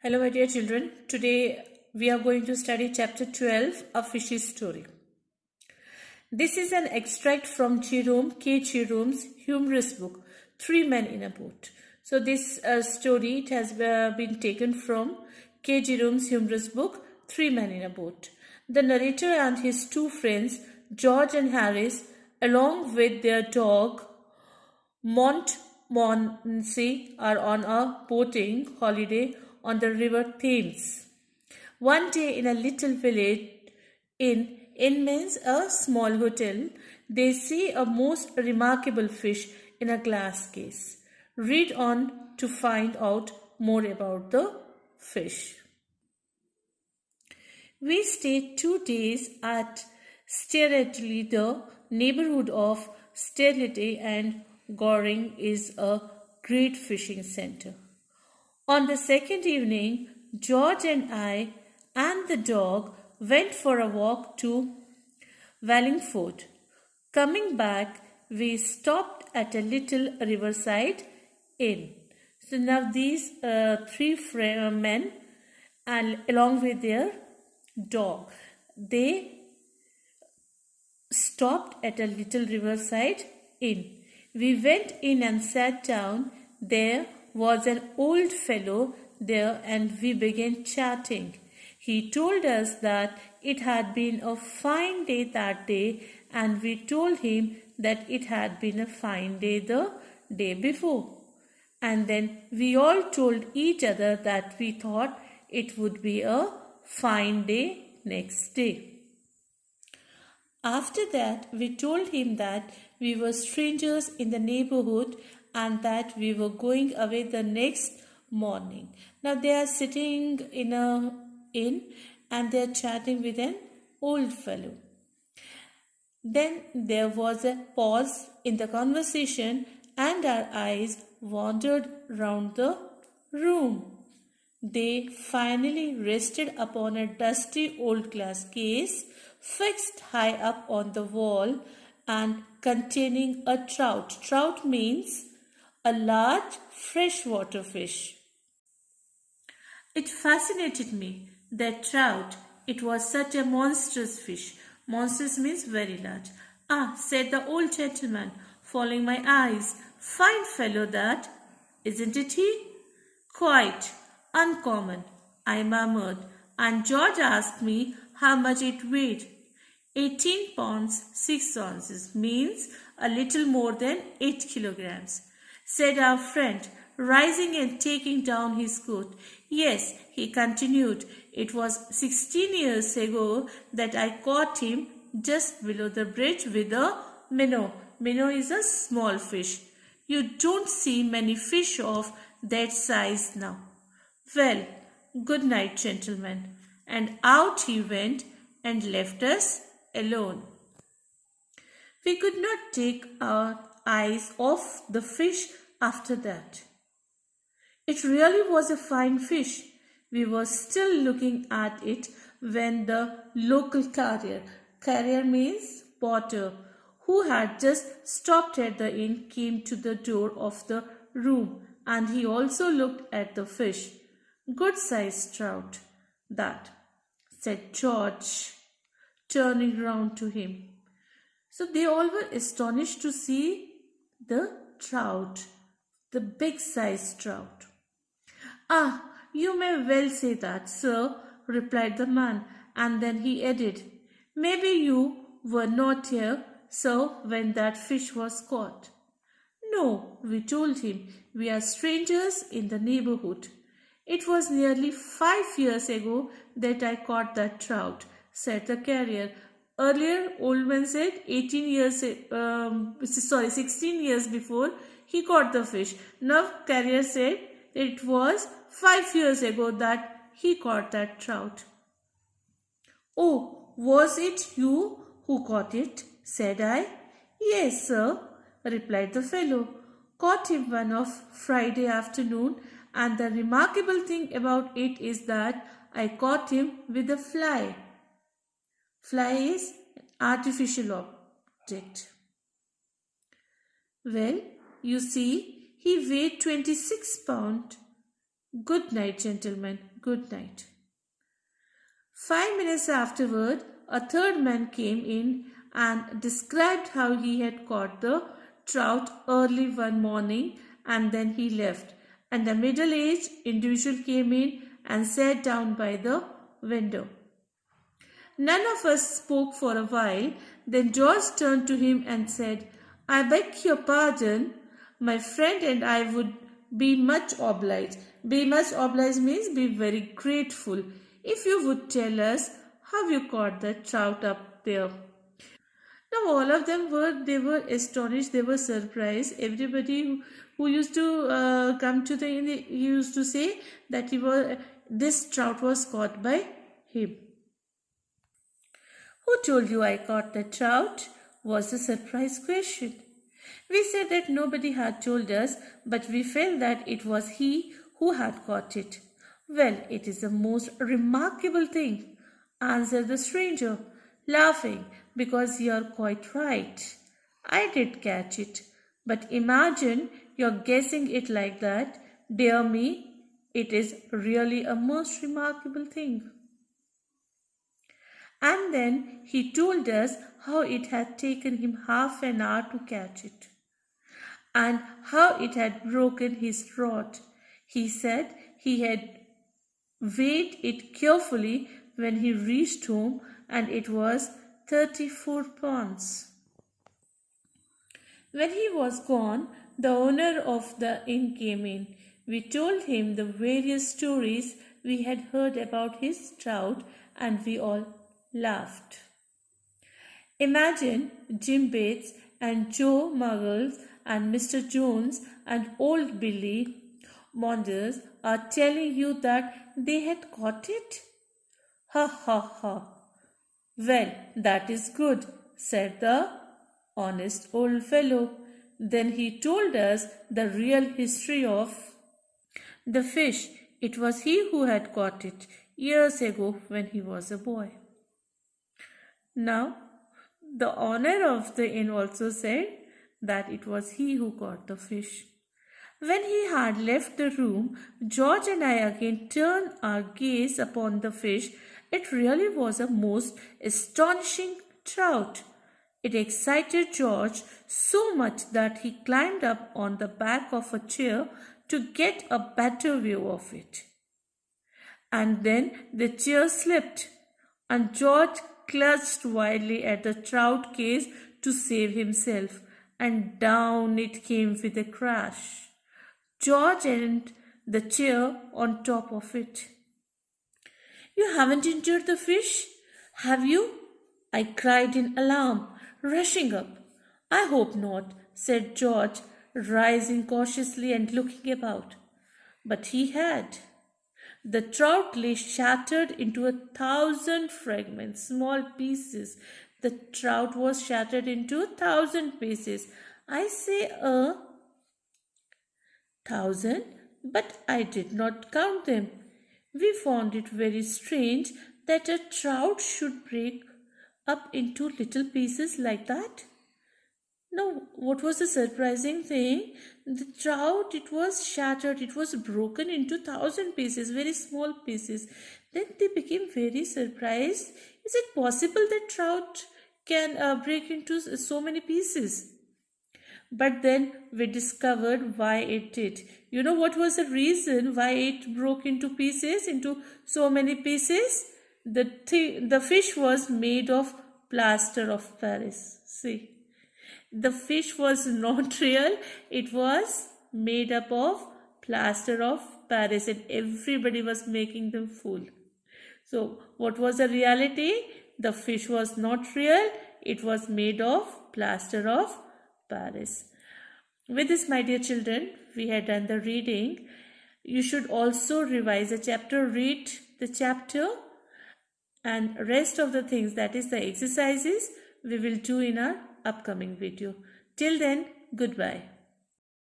Hello, my dear children. Today we are going to study chapter 12, A Fish's Story. This is an extract from Jerome K. Jerome's humorous book, Three Men in a Boat. So this story it has been taken from K. Jerome's humorous book, Three Men in a Boat. The narrator and his two friends, George and Harris, along with their dog, Montmorency, are on a boating holiday on the river Thames. One day in a little village in means a small hotel, they see a most remarkable fish in a glass case. Read on to find out more about the fish. We stayed 2 days at Sterley. The neighborhood of Sterley and Goring is a great fishing center. On the second evening, George and I and the dog went for a walk to Wallingford. Coming back, we stopped at a little riverside inn. So now these three men, and along with their dog, they stopped at a little riverside inn. We went in and sat down. There was an old fellow there and we began chatting. He told us that it had been a fine day that day and we told him that it had been a fine day the day before. And then we all told each other that we thought it would be a fine day next day. After that, we told him that we were strangers in the neighborhood and that we were going away the next morning. Now they are sitting in a inn and they are chatting with an old fellow. Then there was a pause in the conversation and our eyes wandered round the room. They finally rested upon a dusty old glass case fixed high up on the wall and containing a trout. Trout means a large freshwater fish. It fascinated me, that trout. It was such a monstrous fish. Monstrous means very large. Ah, said the old gentleman, following my eyes. Fine fellow that, isn't it he? Quite. Uncommon, I murmured, and George asked me how much it weighed. 18 pounds 6 ounces means a little more than 8 kilograms, said our friend, rising and taking down his coat. Yes, he continued, it was 16 years ago that I caught him just below the bridge with a minnow. Minnow is a small fish. You don't see many fish of that size now. Well, good night, gentlemen. And out he went and left us alone. We could not take our eyes off the fish after that. It really was a fine fish. We were still looking at it when the local carrier means porter, who had just stopped at the inn, came to the door of the room, and he also looked at the fish. Good-sized trout, that, said George, turning round to him. So they all were astonished to see the trout, the big-sized trout. Ah, you may well say that, sir, replied the man, and then he added, maybe you were not here, sir, when that fish was caught. No, we told him, we are strangers in the neighborhood. It was nearly 5 years ago that I caught that trout, said the carrier. Earlier, old man said 16 years before he caught the fish. Now, carrier said it was 5 years ago that he caught that trout. Oh, was it you who caught it? Said I. Yes, sir, replied the fellow. Caught him one of Friday afternoon, and the remarkable thing about it is that I caught him with a fly. Fly is an artificial object. Well, you see, he weighed 26 pounds. Good night, gentlemen. good night. 5 minutes afterward, a third man came in and described how he had caught the trout early one morning and then he left. And the middle-aged individual came in and sat down by the window. None of us spoke for a while. Then George turned to him and said, "I beg your pardon. My friend and I would be much obliged." Be much obliged means be very grateful if you would tell us how you caught the trout up there. Now all of them were astonished, they were surprised. Everybody who used to come to he used to say that this trout was caught by him. "Who told you I caught the trout?" was the surprise question. We said that nobody had told us, but we felt that it was he who had caught it. "Well, it is the most remarkable thing," answered the stranger, laughing, "because you are quite right. I did catch it. But imagine you're guessing it like that. Dear me, it is really a most remarkable thing." And then he told us how it had taken him half an hour to catch it, and how it had broken his rod. He said he had weighed it carefully when he reached home, and it was 34 pounds. When he was gone, the owner of the inn came in. We told him the various stories we had heard about his trout, and we all laughed. Imagine Jim Bates and Joe Muggles and Mr. Jones and old Billy Maunders are telling you that they had caught it? Ha ha ha. "Well, that is good," said the honest old fellow. Then he told us the real history of the fish. It was he who had caught it years ago when he was a boy. Now, the owner of the inn also said that it was he who caught the fish. When he had left the room, George and I again turned our gaze upon the fish. It really was a most astonishing trout. It excited George so much that he climbed up on the back of a chair to get a better view of it. And then the chair slipped, and George clutched wildly at the trout case to save himself, and down it came with a crash. George and the chair on top of it. "You haven't injured the fish, have you?" I cried in alarm, rushing up. "I hope not," said George, rising cautiously and looking about. But he had. The trout lay shattered into 1,000 fragments, small pieces. The trout was shattered into 1,000 pieces. I say 1,000, but I did not count them. We found it very strange that a trout should break up into little pieces like that. Now, what was the surprising thing? The trout, it was shattered, it was broken into 1,000 pieces, very small pieces. Then they became very surprised. Is it possible that trout can break into so many pieces? But then we discovered why it did. You know what was the reason why it broke into pieces, into so many pieces? The fish was made of plaster of Paris. See, the fish was not real. It was made up of plaster of Paris, and everybody was making them fool. So what was the reality? The fish was not real. It was made of plaster of Paris. With this, my dear children, we had done the reading. You should also revise the chapter, read the chapter, and rest of the things, that is the exercises, we will do in our upcoming video. Till then, goodbye.